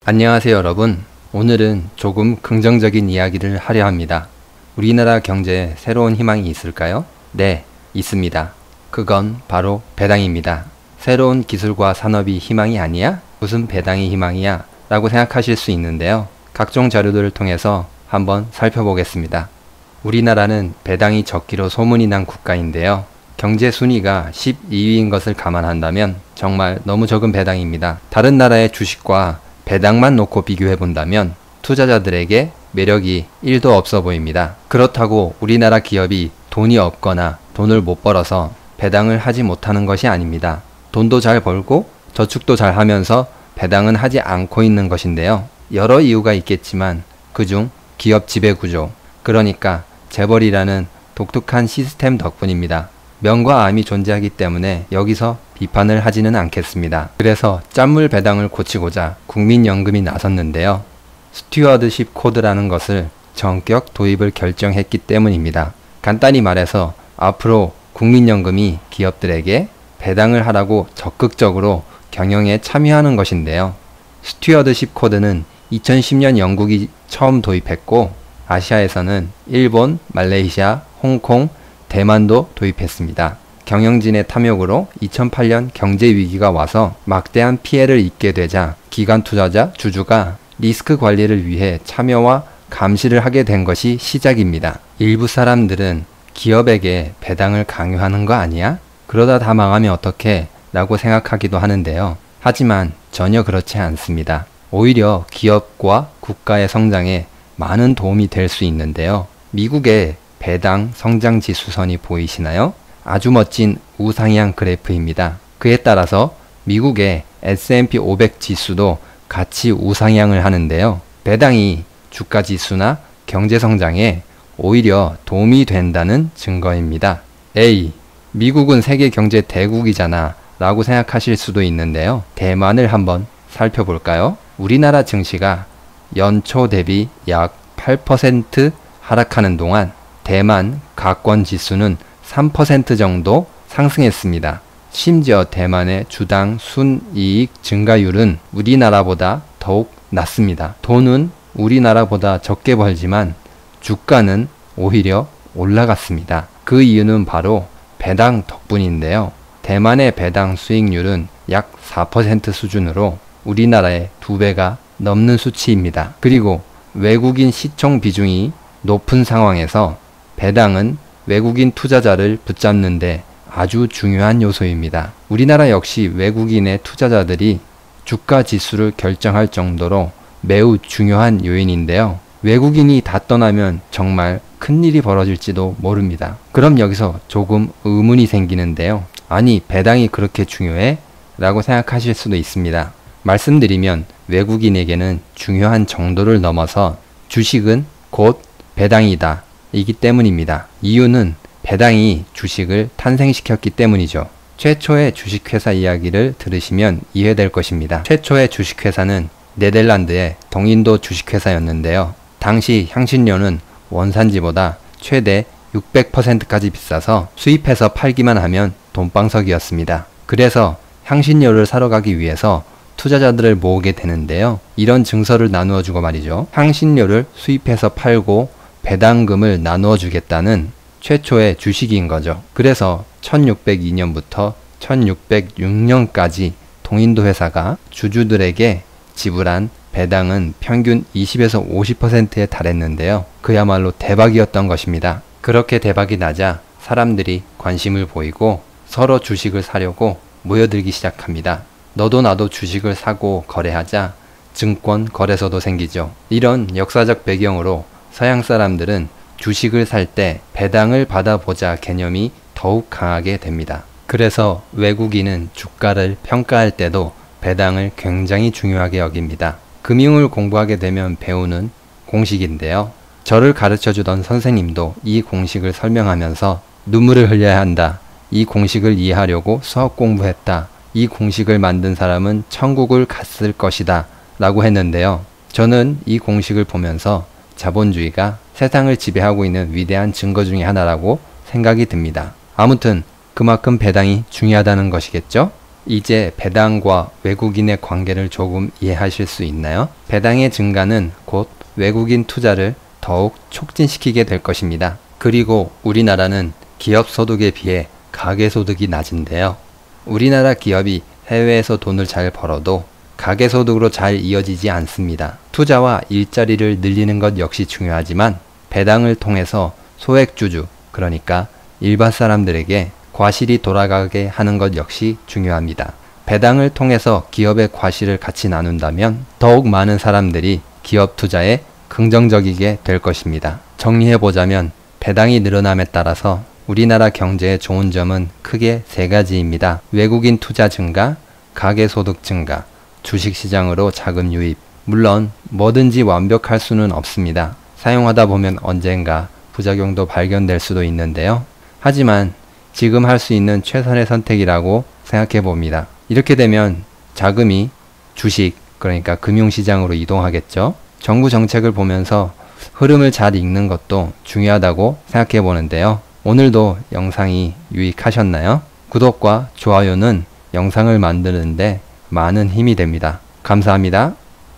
안녕하세요 여러분. 오늘은 조금 긍정적인 이야기를 하려 합니다. 우리나라 경제에 새로운 희망이 있을까요? 네, 있습니다. 그건 바로 배당입니다. 새로운 기술과 산업이 희망이 아니야? 무슨 배당이 희망이야? 라고 생각하실 수 있는데요. 각종 자료들을 통해서 한번 살펴보겠습니다. 우리나라는 배당이 적기로 소문이 난 국가인데요. 경제 순위가 12위인 것을 감안한다면 정말 너무 적은 배당입니다. 다른 나라의 주식과 배당만 놓고 비교해본다면 투자자들에게 매력이 1도 없어 보입니다. 그렇다고 우리나라 기업이 돈이 없거나 돈을 못 벌어서 배당을 하지 못하는 것이 아닙니다. 돈도 잘 벌고 저축도 잘 하면서 배당은 하지 않고 있는 것인데요. 여러 이유가 있겠지만 그중 기업 지배구조, 그러니까 재벌이라는 독특한 시스템 덕분입니다. 명과 암이 존재하기 때문에 여기서 비판을 하지는 않겠습니다. 그래서 짠물 배당을 고치고자 국민연금이 나섰는데요. 스튜어드십 코드라는 것을 전격 도입을 결정했기 때문입니다. 간단히 말해서 앞으로 국민연금이 기업들에게 배당을 하라고 적극적으로 경영에 참여하는 것인데요. 스튜어드십 코드는 2010년 영국이 처음 도입했고 아시아에서는 일본, 말레이시아, 홍콩, 대만도 도입했습니다. 경영진의 탐욕으로 2008년 경제위기가 와서 막대한 피해를 입게 되자 기관 투자자, 주주가 리스크 관리를 위해 참여와 감시를 하게 된 것이 시작입니다. 일부 사람들은 기업에게 배당을 강요하는 거 아니야? 그러다 다 망하면 어떡해? 라고 생각하기도 하는데요. 하지만 전혀 그렇지 않습니다. 오히려 기업과 국가의 성장에 많은 도움이 될 수 있는데요. 미국의 배당 성장 지수선이 보이시나요? 아주 멋진 우상향 그래프입니다. 그에 따라서 미국의 S&P 500 지수도 같이 우상향을 하는데요. 배당이 주가 지수나 경제 성장에 오히려 도움이 된다는 증거입니다. A. 미국은 세계 경제 대국이잖아 라고 생각하실 수도 있는데요. 대만을 한번 살펴볼까요? 우리나라 증시가 연초 대비 약 8% 하락하는 동안 대만 가권 지수는 3% 정도 상승했습니다. 심지어 대만의 주당 순이익 증가율은 우리나라보다 더욱 낮습니다. 돈은 우리나라보다 적게 벌지만 주가는 오히려 올라갔습니다. 그 이유는 바로 배당 덕분인데요. 대만의 배당 수익률은 약 4% 수준으로 우리나라의 2배가 넘는 수치입니다. 그리고 외국인 시총 비중이 높은 상황에서 배당은 외국인 투자자를 붙잡는데 아주 중요한 요소입니다. 우리나라 역시 외국인의 투자자들이 주가 지수를 결정할 정도로 매우 중요한 요인인데요. 외국인이 다 떠나면 정말 큰일이 벌어질지도 모릅니다. 그럼 여기서 조금 의문이 생기는데요. 아니, 배당이 그렇게 중요해? 라고 생각하실 수도 있습니다. 말씀드리면 외국인에게는 중요한 정도를 넘어서 주식은 곧 배당이다 이기 때문입니다. 이유는 배당이 주식을 탄생시켰기 때문이죠. 최초의 주식회사 이야기를 들으시면 이해될 것입니다. 최초의 주식회사는 네덜란드의 동인도 주식회사였는데요. 당시 향신료는 원산지보다 최대 600%까지 비싸서 수입해서 팔기만 하면 돈방석이었습니다. 그래서 향신료를 사러 가기 위해서 투자자들을 모으게 되는데요. 이런 증서를 나누어 주고 말이죠. 향신료를 수입해서 팔고 배당금을 나누어 주겠다는 최초의 주식인 거죠. 그래서 1602년부터 1606년까지 동인도 회사가 주주들에게 지불한 배당은 평균 20에서 50%에 달했는데요. 그야말로 대박이었던 것입니다. 그렇게 대박이 나자 사람들이 관심을 보이고 서로 주식을 사려고 모여들기 시작합니다. 너도 나도 주식을 사고 거래하자 증권 거래소도 생기죠. 이런 역사적 배경으로 서양 사람들은 주식을 살 때 배당을 받아보자 개념이 더욱 강하게 됩니다. 그래서 외국인은 주가를 평가할 때도 배당을 굉장히 중요하게 여깁니다. 금융을 공부하게 되면 배우는 공식인데요. 저를 가르쳐주던 선생님도 이 공식을 설명하면서 눈물을 흘려야 한다. 이 공식을 이해하려고 수학 공부했다. 이 공식을 만든 사람은 천국을 갔을 것이다 라고 했는데요. 저는 이 공식을 보면서 자본주의가 세상을 지배하고 있는 위대한 증거 중에 하나라고 생각이 듭니다. 아무튼 그만큼 배당이 중요하다는 것이겠죠? 이제 배당과 외국인의 관계를 조금 이해하실 수 있나요? 배당의 증가는 곧 외국인 투자를 더욱 촉진시키게 될 것입니다. 그리고 우리나라는 기업 소득에 비해 가계소득이 낮은데요. 우리나라 기업이 해외에서 돈을 잘 벌어도 가계소득으로 잘 이어지지 않습니다. 투자와 일자리를 늘리는 것 역시 중요하지만 배당을 통해서 소액주주, 그러니까 일반 사람들에게 과실이 돌아가게 하는 것 역시 중요합니다. 배당을 통해서 기업의 과실을 같이 나눈다면 더욱 많은 사람들이 기업 투자에 긍정적이게 될 것입니다. 정리해보자면 배당이 늘어남에 따라서 우리나라 경제에 좋은 점은 크게 세 가지입니다. 외국인 투자 증가, 가계소득 증가, 주식시장으로 자금 유입. 물론 뭐든지 완벽할 수는 없습니다. 사용하다 보면 언젠가 부작용도 발견될 수도 있는데요. 하지만 지금 할 수 있는 최선의 선택이라고 생각해 봅니다. 이렇게 되면 자금이 주식, 그러니까 금융시장으로 이동하겠죠. 정부 정책을 보면서 흐름을 잘 읽는 것도 중요하다고 생각해 보는데요. 오늘도 영상이 유익하셨나요? 구독과 좋아요는 영상을 만드는데 많은 힘이 됩니다. 감사합니다.